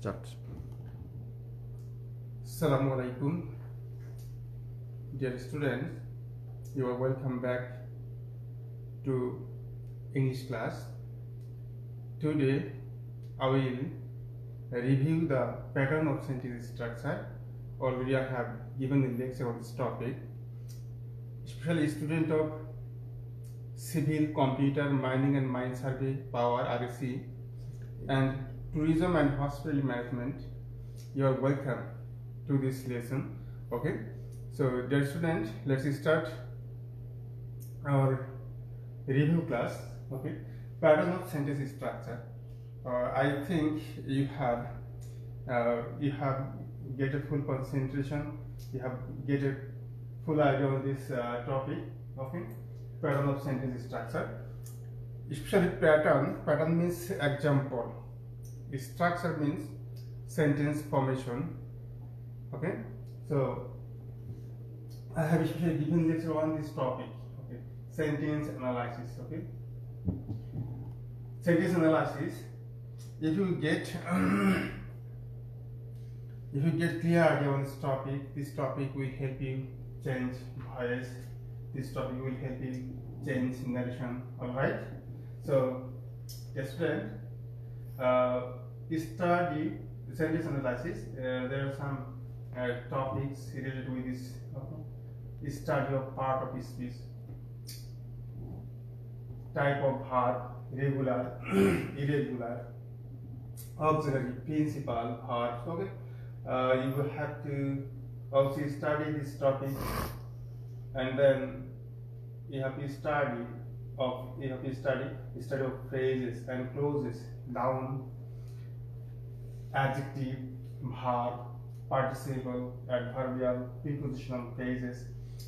start. Assalamu alaikum, dear students. You are welcome back to English class. Today I will review the pattern of sentence structure. Already I have given a lecture on this topic. Especially student of civil, computer, mining and mine survey, power, RSC, and tourism and hospital management, you are welcome to this lesson. Okay, so dear student, let's start our review class. Okay, pattern of sentence structure. I think you have get a full concentration, you have get a full idea on this topic. Okay, pattern of sentence structure. Especially pattern means example, structure means sentence formation. Okay, so I have especially given lecture on this topic. Okay, sentence analysis. Okay, sentence analysis. If you get clear idea on this topic will help you change voice. This topic will help you change narration. All right. So, student, study sentence analysis. There are some topics related with this. Study of part of speech, type of verb, regular, irregular, auxiliary, principal, verbs. Okay, you will have to also study this topic, and then you have to study of phrases and clauses, noun, adjective, verb, participle, adverbial, prepositional phrases,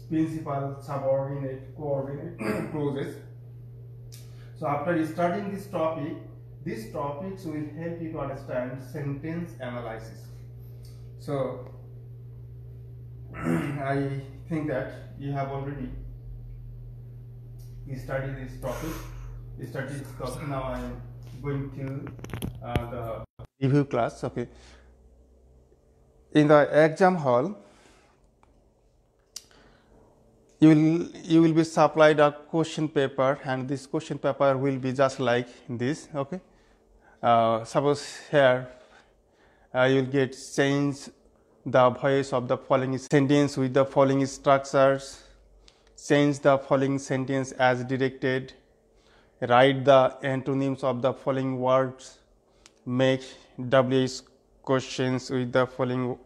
principal, subordinate, coordinate clauses. So after studying this topic, these topics will help you to understand sentence analysis. So I think that you have already studied this topic. Now I am going to the review class. Okay. In the exam hall, you will be supplied a question paper, and this question paper will be just like this. Okay. Suppose here you will get change the voice of the following sentence with the following structures, change the following sentence as directed, write the antonyms of the following words, make WH questions with the following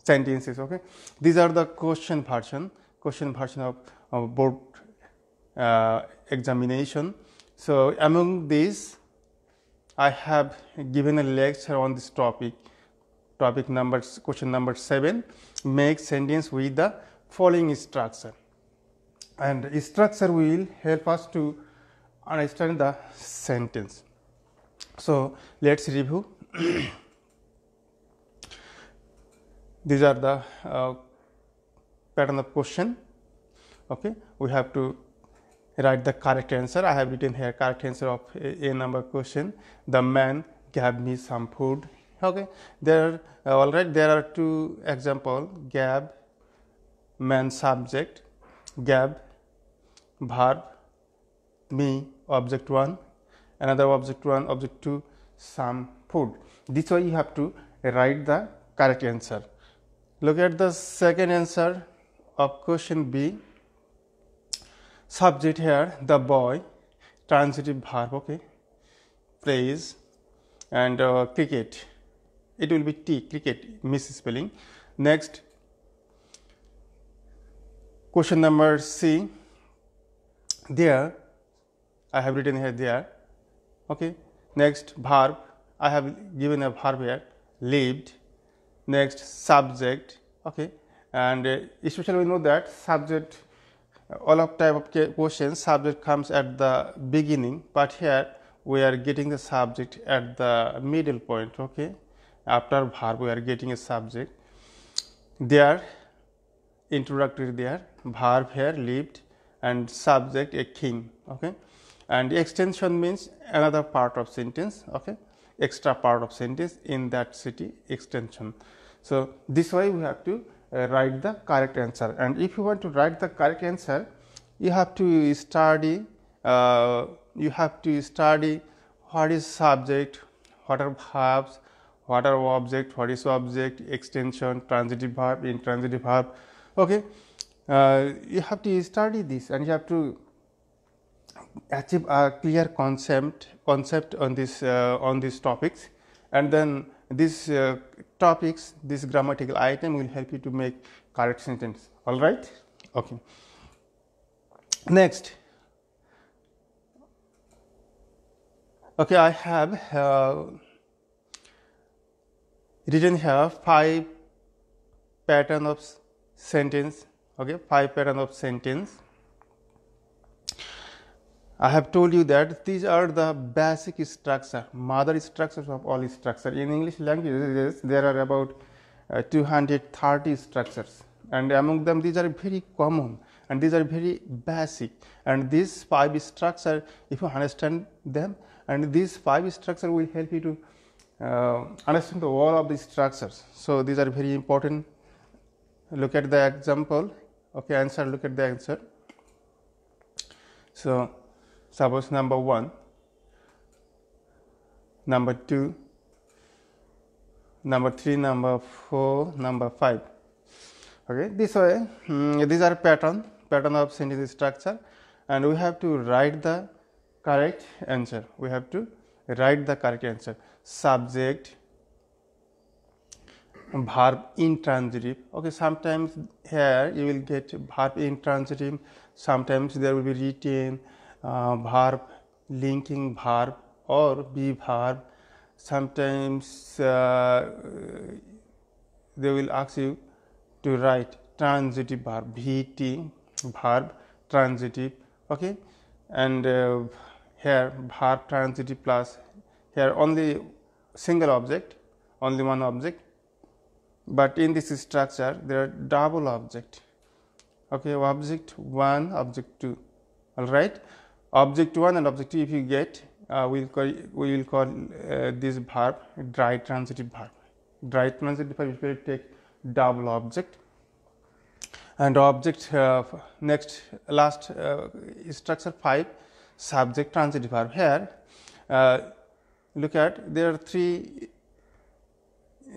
sentences. Okay, these are the question version of board examination. So among these, I have given a lecture on this topic question number 7, make sentence with the following structure, and structure will help us to understand the sentence. So let's review. These are the pattern of question. Okay, we have to write the correct answer. I have written here correct answer of a number question. The man gave me some food. Okay, there are two example: gave, man subject, gave, verb, me object 1, another object 1, object 2, some food. This way you have to write the correct answer. Look at the second answer of question B. Subject here, the boy, transitive verb. Okay, praise, and cricket. It will be T, cricket, misspelling. Next, question number C. There, I have written here there. Okay. Next, verb. I have given a verb here, lived. Next, subject. Okay. And especially we know that subject, all of type of questions, subject comes at the beginning, but here we are getting the subject at the middle point. Okay. After verb we are getting a subject. There, introductory there, verb here, lived, and subject a king. Okay, and extension means another part of sentence. Okay, extra part of sentence in that city extension. So this way we have to write the correct answer. And if you want to write the correct answer, you have to study what is subject, what are verbs, what are object, what is object, extension, transitive verb, intransitive verb. Okay, you have to study this, and you have to achieve a clear concept on these topics, and then these topics, this grammatical item will help you to make correct sentence. All right. Okay. Next. Okay, I have written here 5 pattern of sentence. Okay, 5 pattern of sentence. I have told you that these are the basic structure, mother structures of all structure. In English language, there are about 230 structures, and among them these are very common and these are very basic. And these 5 structure, if you understand them, and these 5 structure will help you to understand the all of these structures. So these are very important. Look at the example. Okay, answer. Look at the answer. So suppose number 1, number 2, number 3, number 4, number 5. Okay, this way these are pattern of sentence structure, and we have to write the correct answer. We have to write the correct answer. Subject, verb intransitive. Okay, sometimes here you will get verb intransitive, sometimes there will be written verb, linking verb or be verb. Sometimes they will ask you to write transitive verb, VT verb transitive. Okay, and here verb transitive plus here only single object, only one object, but in this structure there are double object. Okay, object 1, object 2. All right, object 1 and object 2 if you get, we will call this verb dry transitive verb. Dry transitive verb if you take double object, and object next last structure 5, subject transitive verb. Here look at, there are 3,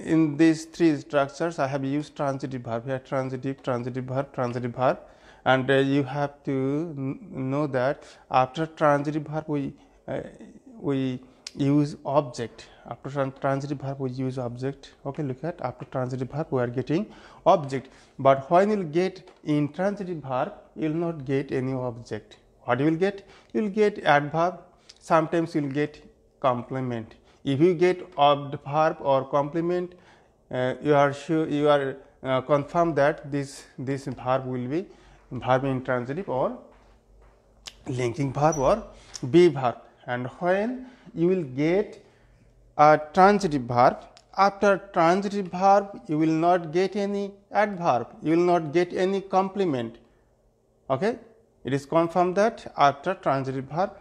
in these 3 structures I have used transitive verb here, transitive verb, and you have to know that after transitive verb we use object. After transitive verb we use object. Okay, look at, after transitive verb we are getting object, but when you will get intransitive verb you will not get any object. What you will get? You will get adverb, sometimes you will get complement. If you get adverb or complement, you are sure, you are confirmed that this verb will be verb intransitive or linking verb or be verb. And when you will get a transitive verb, after transitive verb you will not get any adverb, you will not get any complement. Okay, it is confirmed that after transitive verb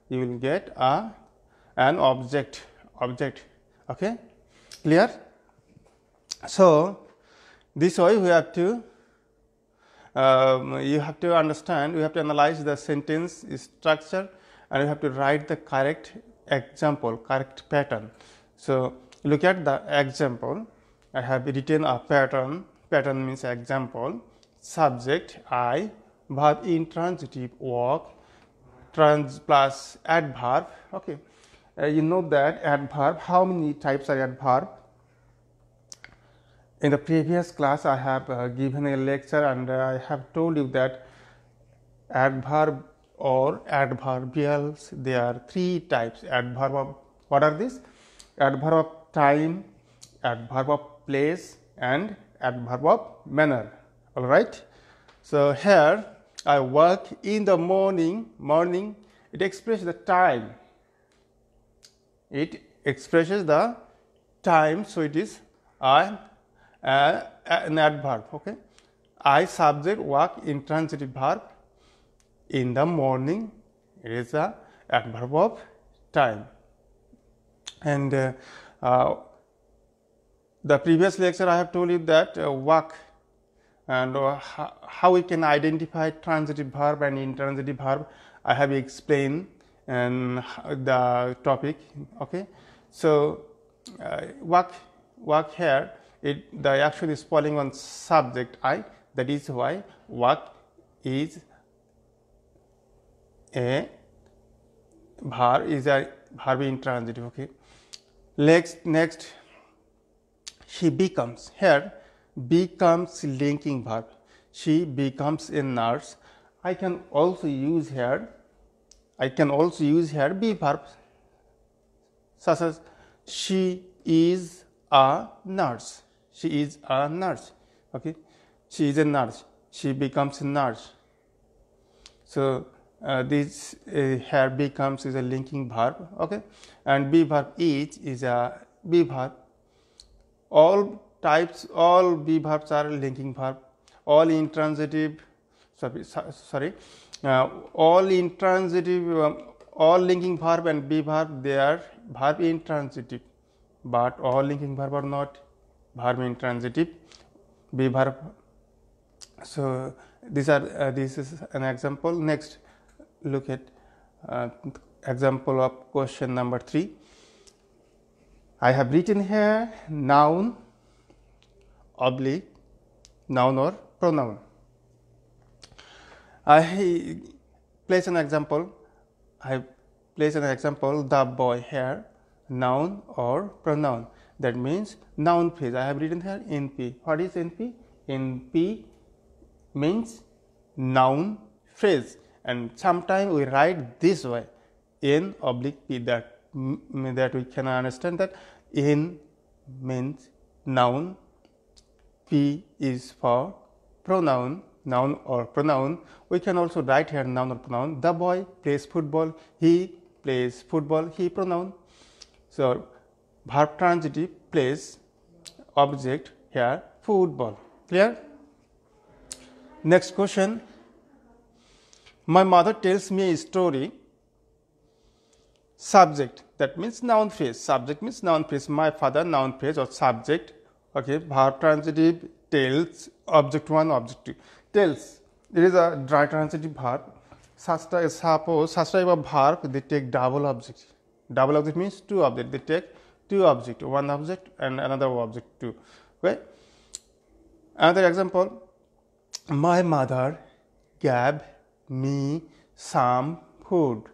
you will get an object. Okay, clear? So this way we have to you have to understand, you have to analyze the sentence structure, and you have to write the correct example, correct pattern. So look at the example. I have written a pattern. Pattern means example. Subject I, verb intransitive walk, trans plus adverb. Okay, you know that adverb, how many types are adverb? In the previous class I have given a lecture, and I have told you that adverb or adverbials, there are 3 types. Adverb of, what are these? Adverb of time, adverb of place, and adverb of manner. All right. So here I work in the morning. Morning, it expresses the time. It expresses the time, so it is an adverb. Okay, I subject work intransitive verb in the morning, it is a adverb of time. And the previous lecture I have told you that work and how we can identify transitive verb and intransitive verb. I have explained and the topic. Okay, so work here, the action is falling on subject I. That is why work is a verb intransitive. Okay, next she becomes. Here becomes linking verb. She becomes a nurse. I can also use here be verbs such as she is a nurse. She is a nurse. Okay, she is a nurse. She becomes a nurse. So this here becomes is a linking verb. Okay, and be verb is a be verb. All be verbs are linking verb. All intransitive, all intransitive, all linking verb and be verb, they are verb intransitive, but all linking verb are not verb intransitive. Be verb. So these are this is an example. Next, look at example of question number 3. I have written here noun oblique noun or pronoun. I place an example. The boy here, noun or pronoun. That means noun phrase. I have written here NP. What is NP? NP means noun phrase, and sometimes we write this way, N oblique P. That we can understand that N means noun, P is for pronoun, noun or pronoun. We can also write here noun or pronoun. The boy plays football. He plays football. He pronoun. So verb transitive plays object here football. Clear? Next question. My mother tells me a story. Subject, that means noun phrase. Subject means noun phrase. My father, noun phrase or subject. Okay, verb transitive tells, object 1, object 2. Tells, it is a dry transitive verb. Such type of verb, they take double object. Double object means two objects. They take two objects, one object and another object too. Okay. Another example. My mother gave me some food.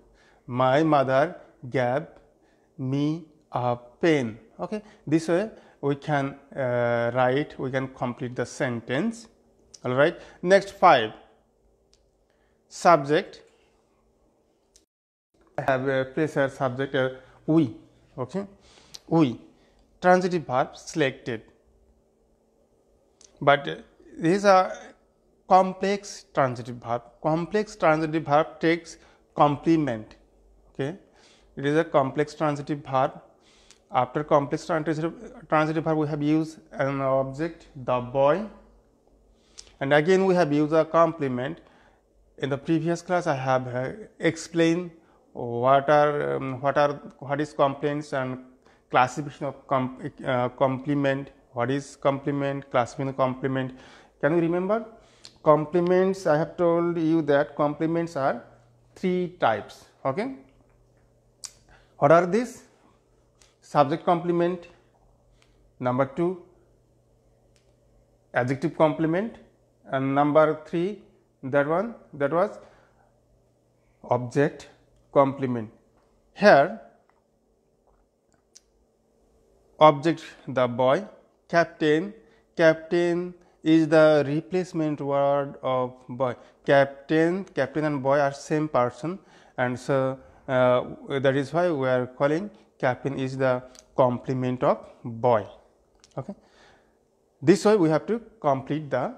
My mother gave me a pen. Okay, this way we can we can complete the sentence. All right. Next 5. Subject. I have a place here subject we. Okay, we. Transitive verb selected. But these are complex transitive verb. Complex transitive verb takes complement. Okay, it is a complex transitive verb. After complex transitive verb, we have used an object, the boy, and again we have used a complement. In the previous class, I have explained what is complements and classification of complement. What is complement? Classification of complement. Can you remember? Complements, I have told you that complements are 3 types. Okay. What are these? Subject complement, number 2 adjective complement, and number 3 that was object complement. Here object the boy, captain is the replacement word of boy. Captain and boy are same person, and so that is why we are calling captain is the complement of boy. Okay. This way we have to complete the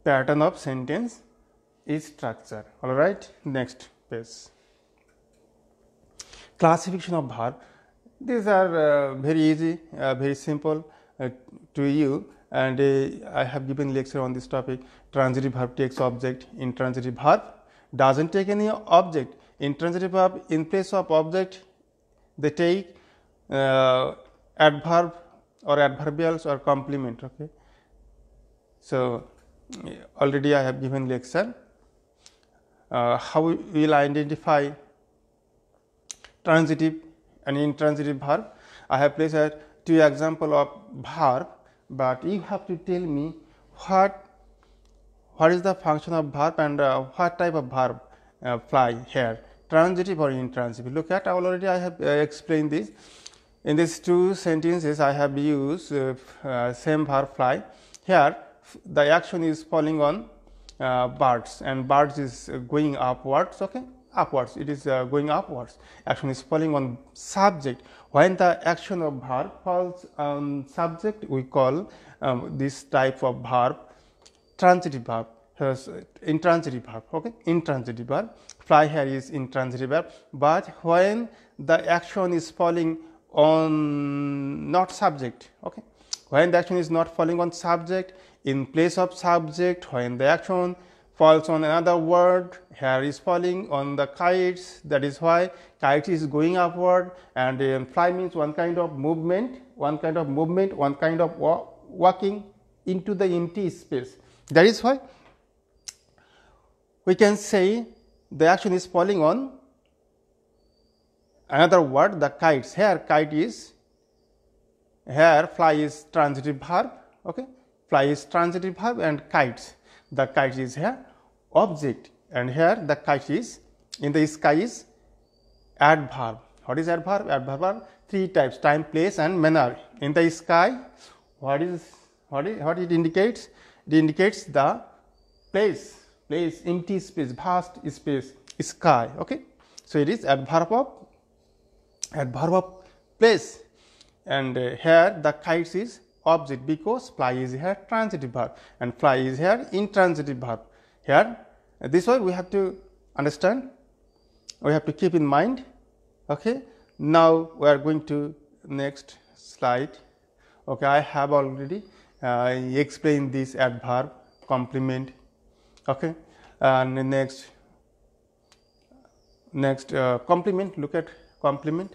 pattern of sentence structure. All right. Next page. Classification of verb. These are very easy, very simple to you, and I have given lecture on this topic. Transitive verb takes object. Intransitive verb doesn't take any object. Intransitive verb in place of object they take adverb or adverbials or complement. Okay. So already I have given lecture how we will identify transitive and intransitive verb. I have placed 2 example of verb, but you have to tell me what is the function of verb and what type of verb fly here, transitive or intransitive. Look at, already I have explained this. In these 2 sentences I have used same verb fly. Here the action is falling on birds, and birds is going upwards. Okay, upwards, it is going upwards. Action is falling on subject. When the action of verb falls on subject, we call this type of verb transitive verb, intransitive verb. Okay, intransitive verb. Fly here is intransitive verb, but when the action is falling on not subject. Okay, when the action is not falling on subject, in place of subject, when the action falls on another word, here is falling on the kites. That is why kite is going upward, and fly means one kind of movement, one kind of walking into the empty space. That is why we can say the action is falling on another word, the kites. Here kite is, here fly is transitive verb. Okay, fly is transitive verb, and kites, the kite is here object, and here the kite is in the sky is adverb. What is adverb? Adverb are 3 types: time, place, and manner. In the sky, what it indicates? It indicates the place, empty space, vast space, sky. Okay, so it is adverb of place, and here the kites is object, because fly is here transitive verb and fly is here intransitive verb. Here this way we have to understand, we have to keep in mind. Okay, now we are going to next slide. Okay, I have already explained this adverb, complement. Okay, and next complement. Look at complement.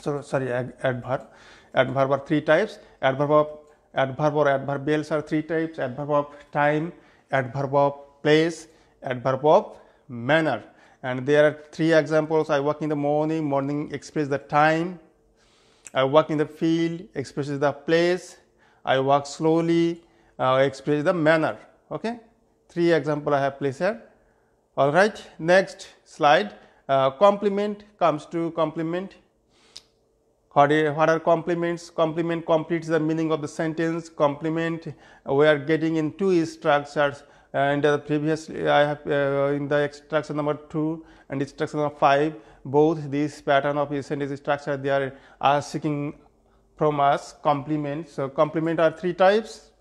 So sorry, adverb are 3 types. Adverb or adverbials are 3 types: adverb of time, adverb of place, adverb of manner. And there are 3 examples. I work in the morning expresses the time. I work in the field expresses the place. I walk slowly expresses the manner. Okay, 3 examples I have placed here. All right, next slide. Complement comes to complement. What are complements? Complement completes the meaning of the sentence. Complement we are getting in 2 structures, and previously I have in the structure number 2 and structure number 5, both this pattern of sentence structure, they are asking from us complement. So complement are 3 types.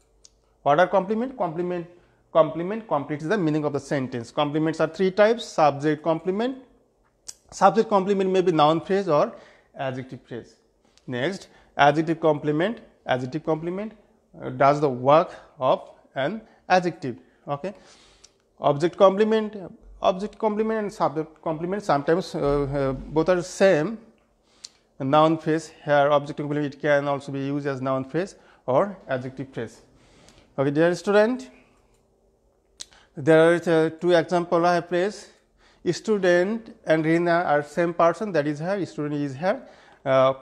What are complement? Complement completes the meaning of the sentence. Complements are 3 types: subject complement. Subject complement may be noun phrase or adjective phrase. Next, adjective complement. Adjective complement does the work of an adjective. Okay, object complement and subject complement, sometimes both are same. Noun phrase, here object complement, it can also be used as noun phrase or adjective phrase. Okay, dear student, there are 2 examples I have placed. Student and Rina are same person, that is here, student is here,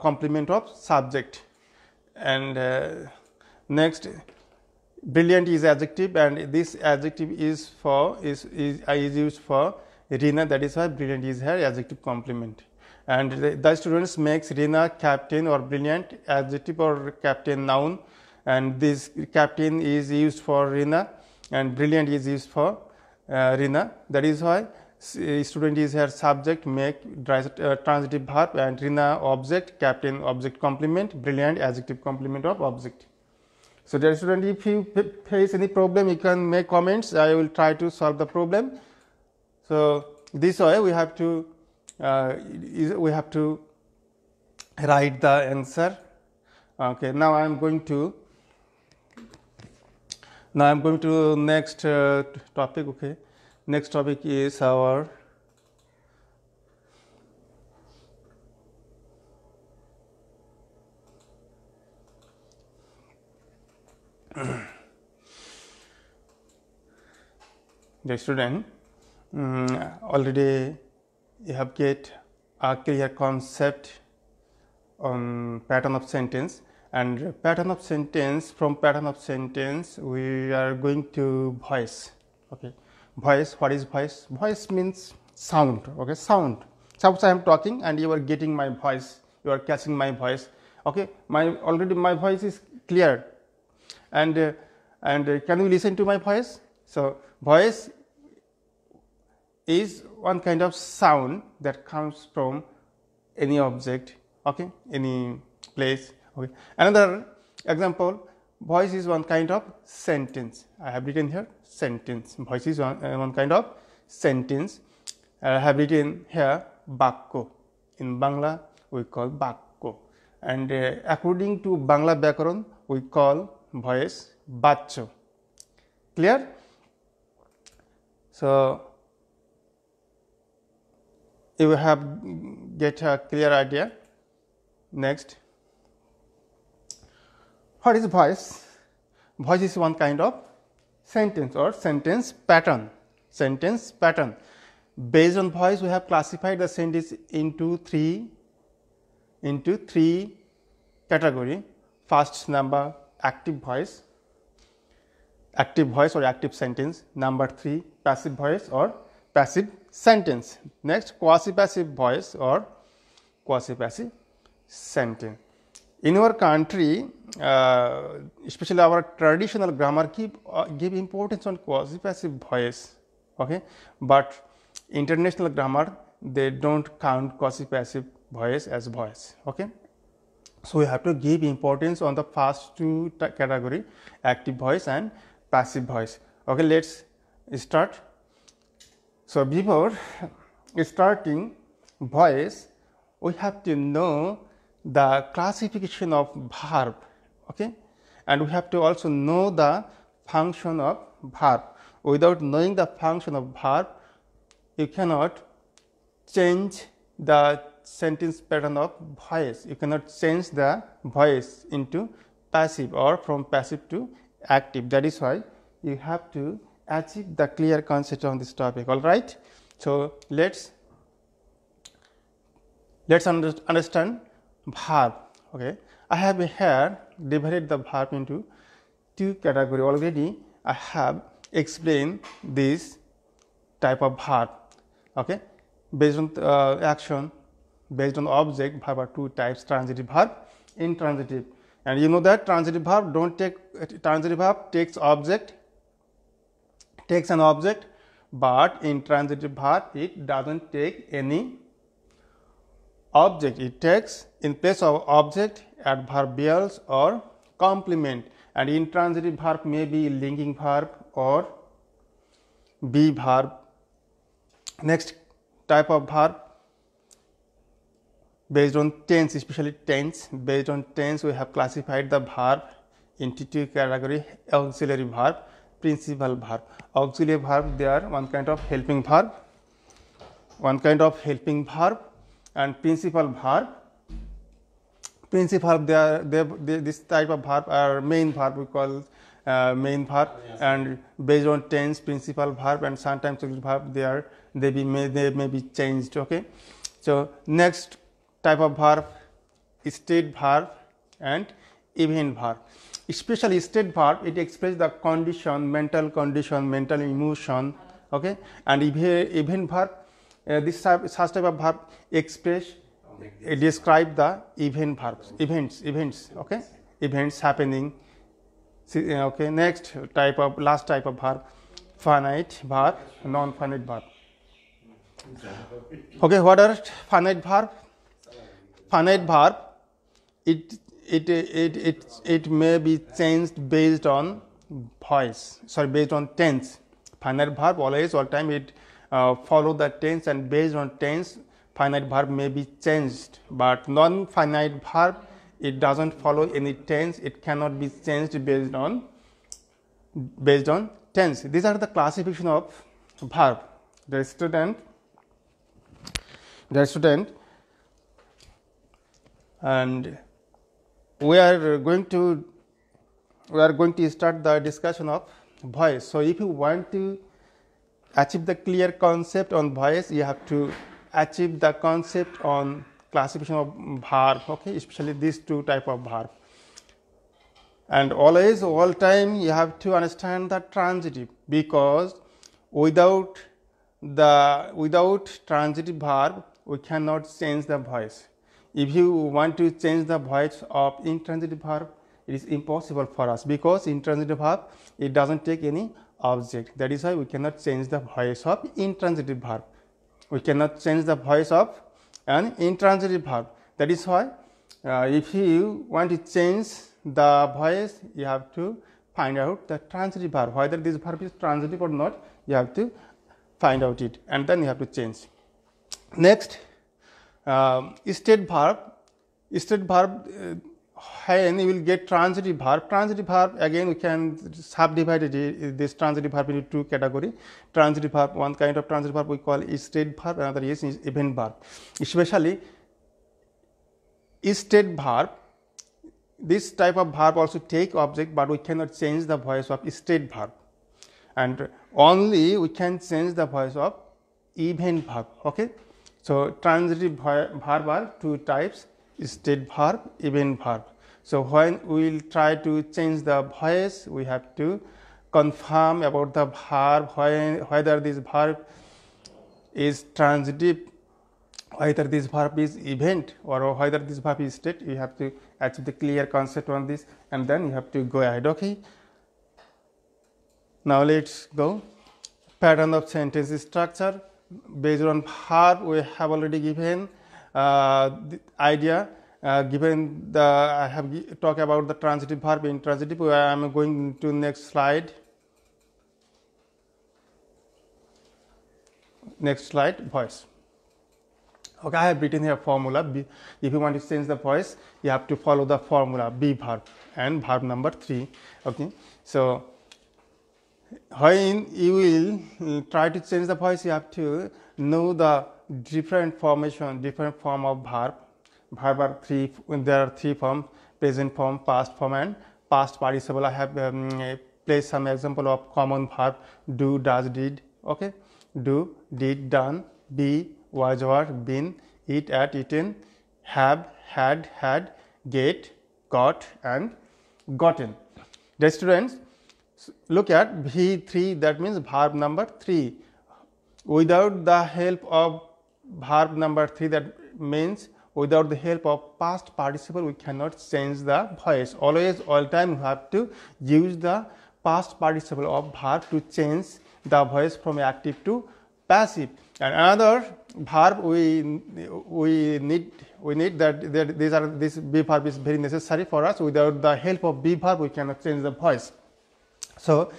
complement of subject. And next, brilliant is adjective, and this adjective is used for Rina, that is why brilliant is here adjective complement. And the students makes Rina captain or brilliant adjective or captain noun, and this captain is used for Rina and brilliant is used for Rina. That is why student is here subject, make transitive verb, and Rina object, captain object complement, brilliant adjective complement of object. So dear student, if you face any problem, you can make comments. I will try to solve the problem. So this way we have to write the answer. Okay, now I am going to next topic. Okay, next topic is our The student, already you have get a clear concept on pattern of sentence, and pattern of sentence, from pattern of sentence we are going to voice. Okay, voice. What is voice? Voice means sound. Okay, sound. Suppose I am talking and you are getting my voice, you are catching my voice. Okay, already my voice is clear, and can you listen to my voice? So voice is one kind of sound that comes from any object, okay, any place. Okay, another example, voice is one kind of sentence. I have written here sentence. Voice is one kind of sentence. I have written here bakko. In Bangla we call bakko, and according to Bangla Byakaron we call voice baccho. Clear? So you have get a clear idea. Next, what is voice? Voice is one kind of sentence or sentence pattern. Sentence pattern. Based on voice, we have classified the sentence into three category. First number, active voice or active sentence. Number 3, passive voice or passive sentence. Next, quasi-passive voice or quasi-passive sentence. In our country, especially our traditional grammar give importance on quasi-passive voice. Okay, but international grammar, they don't count quasi-passive voice as voice. Okay, so we have to give importance on the first two category, active voice and passive voice. Okay, let's start. So before starting voice, we have to know the classification of verb. Okay, and we have to also know the function of verb. Without knowing the function of verb, you cannot change the sentence pattern of voice. You cannot change the voice into passive or from passive to active. That is why you have to achieve the clear concept on this topic. All right. So let's understand verb. Okay, I have here divided the verb into two categories. Already I have explained this type of verb. Okay, based on action, based on object, verb are two types: transitive verb, intransitive. And you know that transitive verb takes an object, but intransitive verb it doesn't take any object. It takes in place of object adverbials or complement, and intransitive verb may be linking verb or be verb. Next type of verb, based on tense, especially tense. Based on tense, we have classified the verb into two categories: auxiliary verb, principal verb. Auxiliary verb, they are one kind of helping verb, and principal verb. Principal, this type of verb are main verb. We call main verb, and based on tense, principal verb, and sometimes verb, they may be changed. Okay, so next type of verb, state verb and event verb. Especially state verb, it expresses the condition, mental emotion. Okay, and event verb, such type of verb describe the events. Okay, events happening. Okay, last type of verb, finite verb, non-finite verb. Okay, what are finite verb? Finite verb, it may be changed based on tense. Finite verb always, all time, it follow the tense, and based on tense, finite verb may be changed. But non-finite verb, it doesn't follow any tense. It cannot be changed based on tense. These are the classification of verb. The student, and we are going to we are going to start the discussion of voice. So if you want to achieve the clear concept on voice, you have to achieve the concept on classification of verb, okay, especially these two type of verb. And always, all time, you have to understand the transitive, because without transitive verb, we cannot change the voice. If you want to change the voice of intransitive verb, it is impossible for us, because intransitive verb, it doesn't take any object. That is why we cannot change the voice of intransitive verb. We cannot change the voice of an intransitive verb. That is why if you want to change the voice, you have to find out the transitive verb, whether this verb is transitive or not. You have to find out it, and then you have to change. Next, state verb. State verb, when you will get transitive verb. Transitive verb, again we can subdivide this transitive verb into two categories. Transitive verb, one kind of transitive verb we call state verb, another is event verb. Especially state verb, this type of verb also take object, but we cannot change the voice of state verb, and only we can change the voice of event verb. Okay, so transitive verb are two types: state verb, event verb. So when we will try to change the voice, we have to confirm about the verb, whether this verb is transitive, whether this verb is event, or whether this verb is state. You have to achieve the clear concept on this, and then you have to go ahead. Okay, now let's go. Pattern of sentence structure. Based on verb, we have already given the idea. Given the, I have talked about the transitive verb, intransitive. I am going to next slide. Next slide, voice. Okay, I have written here formula. If you want to change the voice, you have to follow the formula be verb and verb number 3. Okay, so when you will try to change the voice, you have to know the different formation, different form of verb. Verb are three. There are three forms: present form, past form, and past participle. I have placed some example of common verb: do, does, did. Okay, do, did, done, be, was, were, been, eat, ate, eaten, have, had, get, got, and gotten. Dear students, look at V3, that means verb number 3. Without the help of verb number 3, that means without the help of past participle, we cannot change the voice. Always, all time, we have to use the past participle of verb to change the voice from active to passive. And another verb we need that this be verb is very necessary for us. Without the help of be verb, we cannot change the voice. So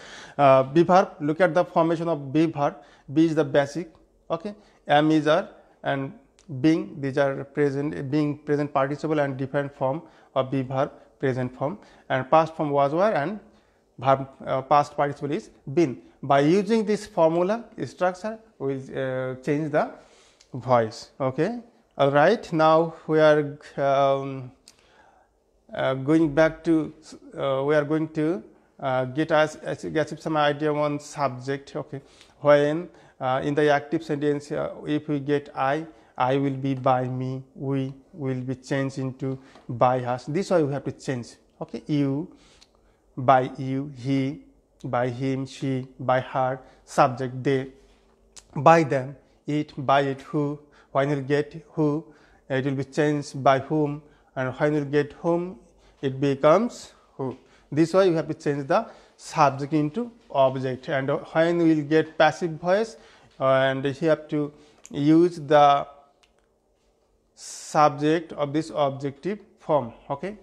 be verb, look at the formation of be verb. Be is the basic. Okay, am, is, are, and being, these are present, being present participle and different form of be verb, present form, and past form was, were, and verb past participle is been. By using this formula structure, we will change the voice. Okay, all right. Now we are going back to we are going to get some idea on subject. Okay, when in the active sentence, if we get I will be by me, we will be changed into by us. This way we have to change. Okay, you, by you, he, by him, she, by her, subject they, by them, it, by it, who. When you get who, it will be changed by whom, and when you get whom, it becomes who. This way you have to change the subject into object. And when we will get passive voice, and you have to use the subject of this objective form. Okay,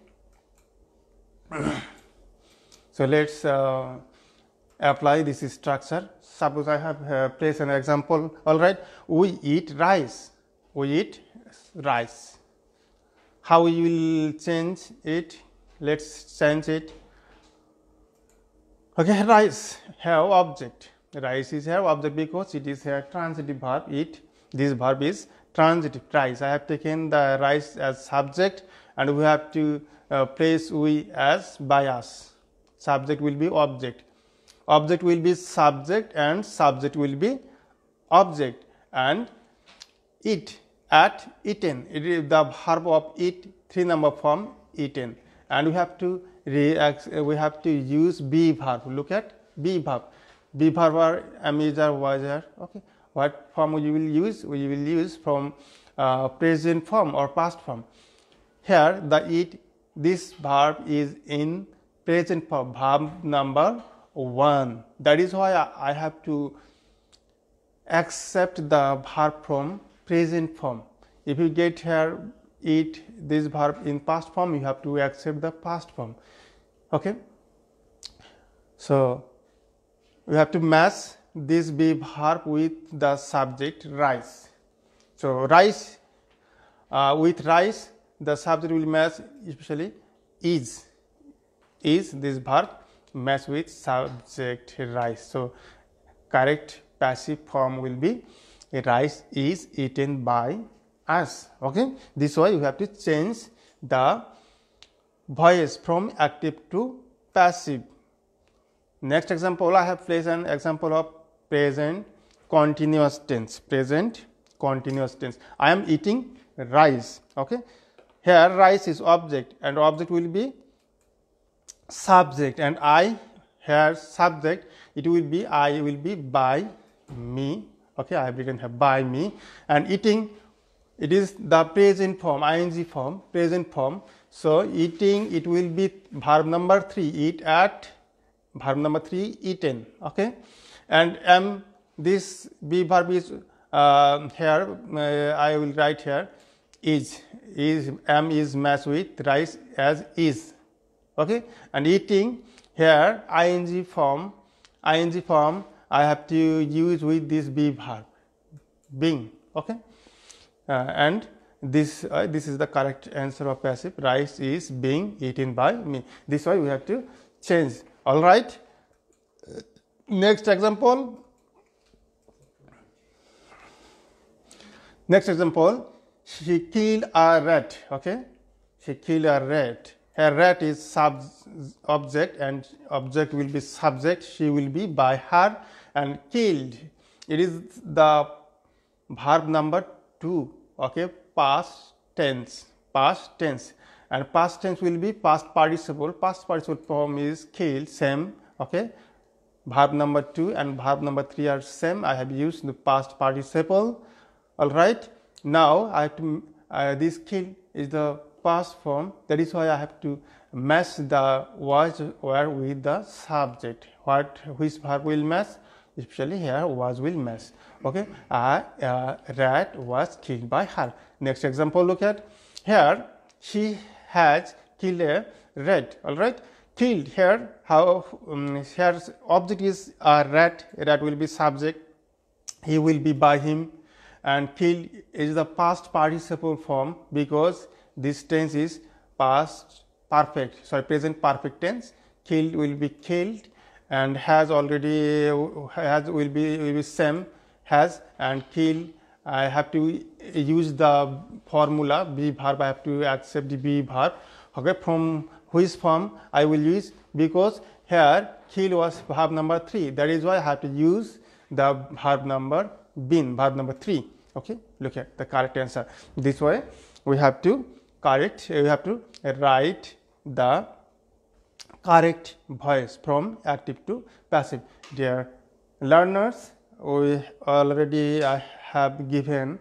so let's apply this structure. Suppose I have placed an example. All right, we eat rice. We eat rice. How we will change it? Let's change it. Okay, rice have object. Rice is have object because it is a transitive verb. Eat. This verb is transitive. Rice. I have taken the rice as subject, and we have to place we as by us. subject will be object, object will be subject, and subject will be object. And eat, at, eaten, it is the verb of eat, 3 number form, eaten. And we have to use be verb. Look at be verb. Be verb are am, is, or was, are. Okay, what form we will use? We will use from present form or past form. Here the eat, this verb is in present form, verb number 1. That is why I have to accept the verb from present form. If you get here eat, this verb in past form, you have to accept the past form. Okay, so we have to match this be verb with the subject rice. So rice, with rice the subject will match, especially is this verb match with subject rice. So correct passive form will be rice is eaten by us. Okay, this way you have to change the voice from active to passive. Next example, I have placed an example of present continuous tense. Present continuous tense. I am eating rice. Okay, here rice is object and object will be subject, and I, here subject, it will be I will be by me. Okay, I have written here by me. And eating, it is the present form, ing form, present form. So eating, it will be verb number 3, eat at, verb number 3, eaten. Okay, and am, this be verb is here I will write here is am is matched with rice as is. Okay, and eating, here ing form I have to use with this be verb being. Okay, and this is the correct answer of passive. Rice is being eaten by me. This way we have to change. All right. Next example. Next example. She killed a rat. Okay, she killed a rat. Her rat is object and object will be subject. She will be by her, and killed, it is the verb number 2. Okay, past tense, and past tense will be past participle. Past participle form is killed, same. Okay, verb number 2 and verb number 3 are same. I have used the past participle. All right, now I have to this kill is the past form. That is why I have to match the was were with the subject. Which verb will match? Especially here was will match. Okay, a rat was killed by her. Next example, look at here. She has killed a rat. All right, killed, here how here object is a rat. Rat will be subject. He will be by him, and killed is the past participle form because this tense is past perfect, present perfect tense. Killed will be killed, and has already will be same, has, and kill. I have to use the formula be verb. I have to accept the be verb. Okay, from which form I will use, because here kill was verb number 3. That is why I have to use the verb number been, verb number 3. Okay, look at the correct answer. This way we have to write the correct voice from active to passive. Dear learners, we already have given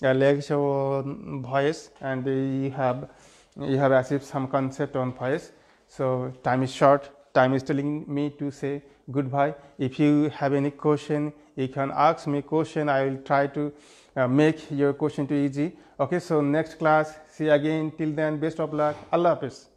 a lecture on voice, and you have achieved some concept on voice. So time is short. Time is telling me to say goodbye. If you have any question, you can ask me question. I will try to make your question too easy. Okay, so next class, see you again. Till then, best of luck. Allah Hafiz.